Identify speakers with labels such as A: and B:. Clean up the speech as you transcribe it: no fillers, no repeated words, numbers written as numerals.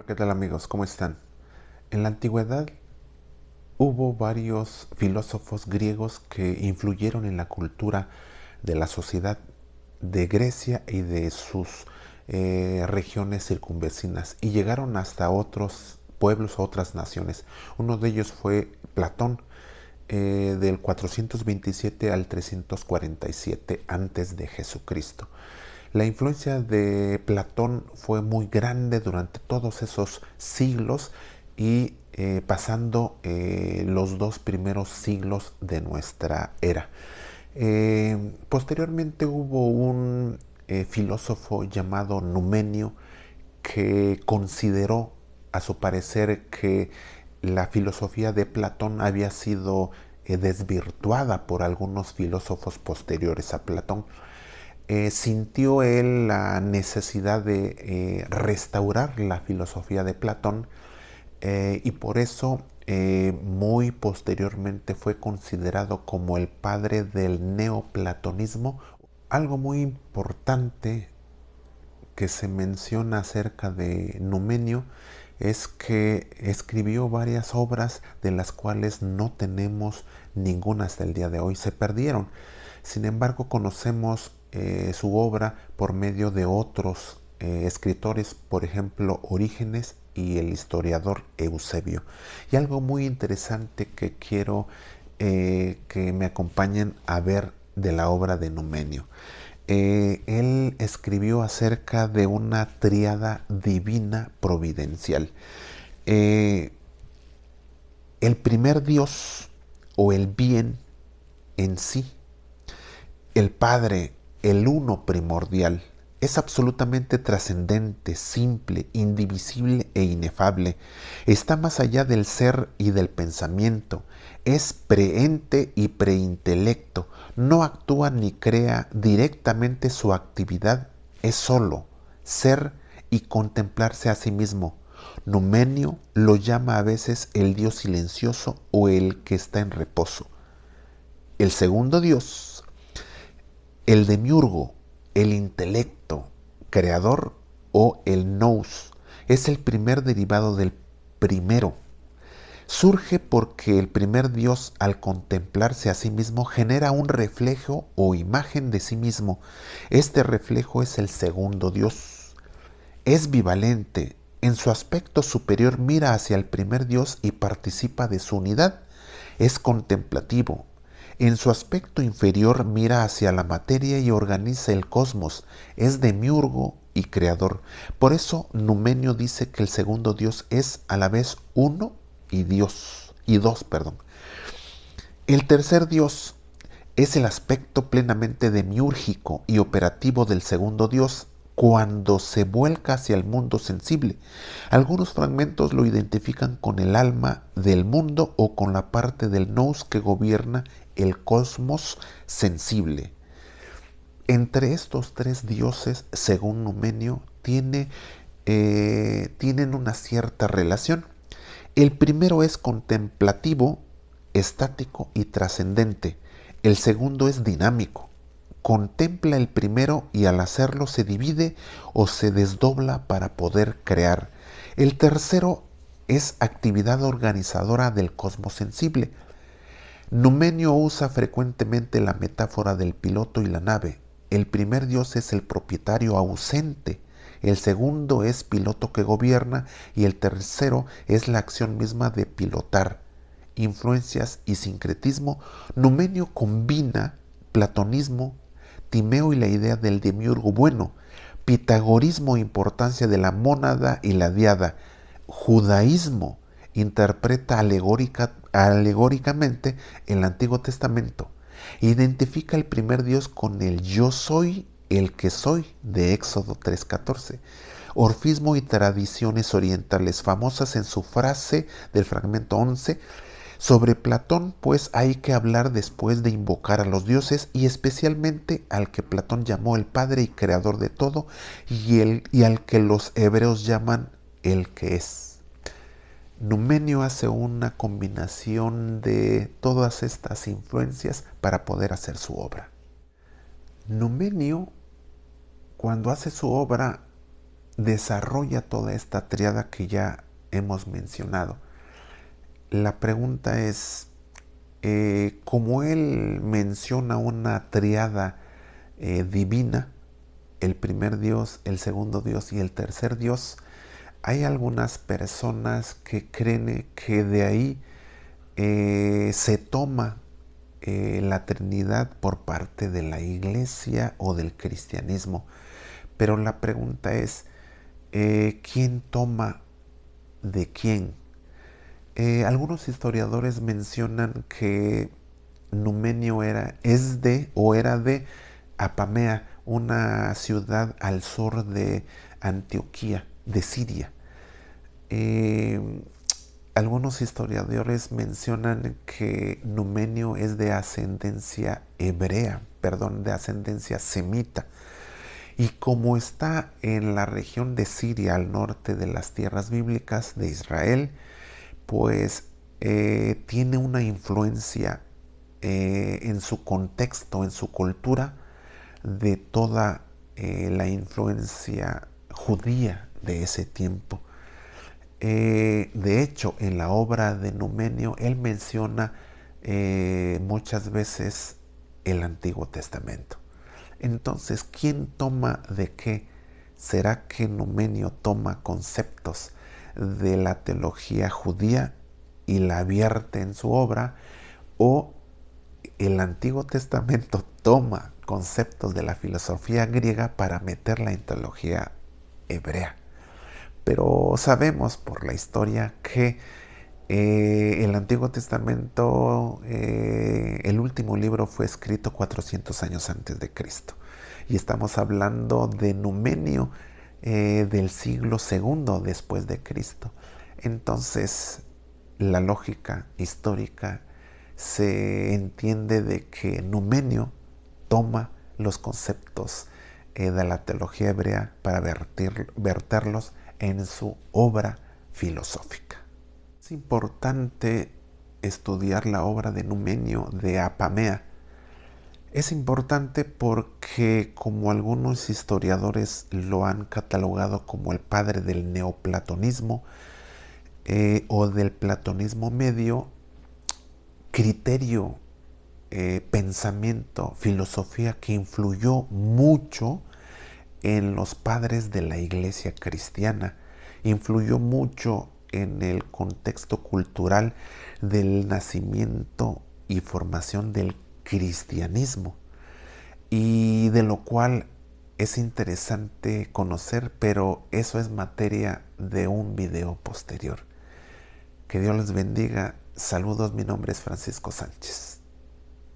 A: ¿Qué tal amigos? ¿Cómo están? En la antigüedad hubo varios filósofos griegos que influyeron en la cultura de la sociedad de Grecia y de sus regiones circunvecinas y llegaron hasta otros pueblos, otras naciones. Uno de ellos fue Platón, del 427 al 347 antes de Jesucristo. La influencia de Platón fue muy grande durante todos esos siglos y pasando los dos primeros siglos de nuestra era. Posteriormente hubo un filósofo llamado Numenio que consideró, a su parecer, que la filosofía de Platón había sido desvirtuada por algunos filósofos posteriores a Platón. Sintió él la necesidad de restaurar la filosofía de Platón y por eso muy posteriormente fue considerado como el padre del neoplatonismo. Algo muy importante que se menciona acerca de Numenio es que escribió varias obras de las cuales no tenemos ninguna hasta el día de hoy. Se perdieron. Sin embargo, conocemos su obra por medio de otros escritores, por ejemplo, Orígenes y el historiador Eusebio. Y algo muy interesante que quiero que me acompañen a ver de la obra de Numenio. Él escribió acerca de una tríada divina providencial. Eh, el primer Dios o el bien en sí, el Padre, el uno primordial, es absolutamente trascendente, simple, indivisible e inefable. Está más allá del ser y del pensamiento. Es preente y preintelecto. No actúa ni crea directamente su actividad. Es solo ser y contemplarse a sí mismo. Numenio lo llama a veces el Dios silencioso o el que está en reposo. El segundo Dios, el demiurgo, el intelecto creador o el nous, es el primer derivado del primero. Surge porque el primer Dios, al contemplarse a sí mismo, genera un reflejo o imagen de sí mismo. Este reflejo es el segundo Dios. Es bivalente. En su aspecto superior mira hacia el primer Dios y participa de su unidad. Es contemplativo. En su aspecto inferior mira hacia la materia y organiza el cosmos. Es demiurgo y creador. Por eso Numenio dice que el segundo Dios es a la vez uno y Dios, y dos, perdón. El tercer Dios es el aspecto plenamente demiúrgico y operativo del segundo Dios cuando se vuelca hacia el mundo sensible. Algunos fragmentos lo identifican con el alma del mundo o con la parte del nous que gobierna el cosmos sensible. Entre estos tres dioses, según Numenio, tienen una cierta relación. El primero es contemplativo, estático y trascendente. El segundo es dinámico. Contempla el primero y al hacerlo se divide o se desdobla para poder crear. El tercero es actividad organizadora del cosmos sensible. Numenio usa frecuentemente la metáfora del piloto y la nave. El primer dios es el propietario ausente, el segundo es piloto que gobierna y el tercero es la acción misma de pilotar. Influencias y sincretismo. Numenio combina platonismo, Timeo y la idea del demiurgo bueno, pitagorismo, importancia de la mónada y la diada, judaísmo, interpreta alegóricamente el Antiguo Testamento. Identifica el primer Dios con el yo soy el que soy de Éxodo 3:14. Orfismo y tradiciones orientales famosas en su frase del fragmento 11. Sobre Platón, pues hay que hablar después de invocar a los dioses y especialmente al que Platón llamó el Padre y Creador de todo y al que los hebreos llaman el que es. Numenio hace una combinación de todas estas influencias para poder hacer su obra. Numenio, cuando hace su obra, desarrolla toda esta triada que ya hemos mencionado. La pregunta es, como él menciona una triada divina, el primer Dios, el segundo Dios y el tercer Dios, hay algunas personas que creen que de ahí se toma la Trinidad por parte de la Iglesia o del cristianismo. Pero la pregunta es, ¿quién toma de quién? Algunos historiadores mencionan que Numenio era de Apamea, una ciudad al sur de Antioquía, de Siria. Eh, Algunos historiadores mencionan que Numenio es de ascendencia hebrea, perdón, de ascendencia semita. Y como está en la región de Siria, al norte de las tierras bíblicas de Israel, pues tiene una influencia en su contexto, en su cultura, de toda la influencia judía de ese tiempo. De hecho, en la obra de Numenio, él menciona muchas veces el Antiguo Testamento. Entonces, ¿quién toma de qué? ¿Será que Numenio toma conceptos de la teología judía y la vierte en su obra? ¿O el Antiguo Testamento toma conceptos de la filosofía griega para meterla en teología hebrea? Pero sabemos por la historia que el Antiguo Testamento, el último libro fue escrito 400 años antes de Cristo. Y estamos hablando de Numenio del siglo II después de Cristo. Entonces, la lógica histórica se entiende de que Numenio toma los conceptos de la teología hebrea para verterlos en su obra filosófica. Es importante estudiar la obra de Numenio de Apamea. Es importante porque, como algunos historiadores lo han catalogado como el padre del neoplatonismo o del platonismo medio, criterio, pensamiento, filosofía que influyó mucho en los padres de la iglesia cristiana, influyó mucho en el contexto cultural del nacimiento y formación del cristianismo, y de lo cual es interesante conocer, pero eso es materia de un video posterior. Que Dios les bendiga. Saludos, mi nombre es Francisco Sánchez.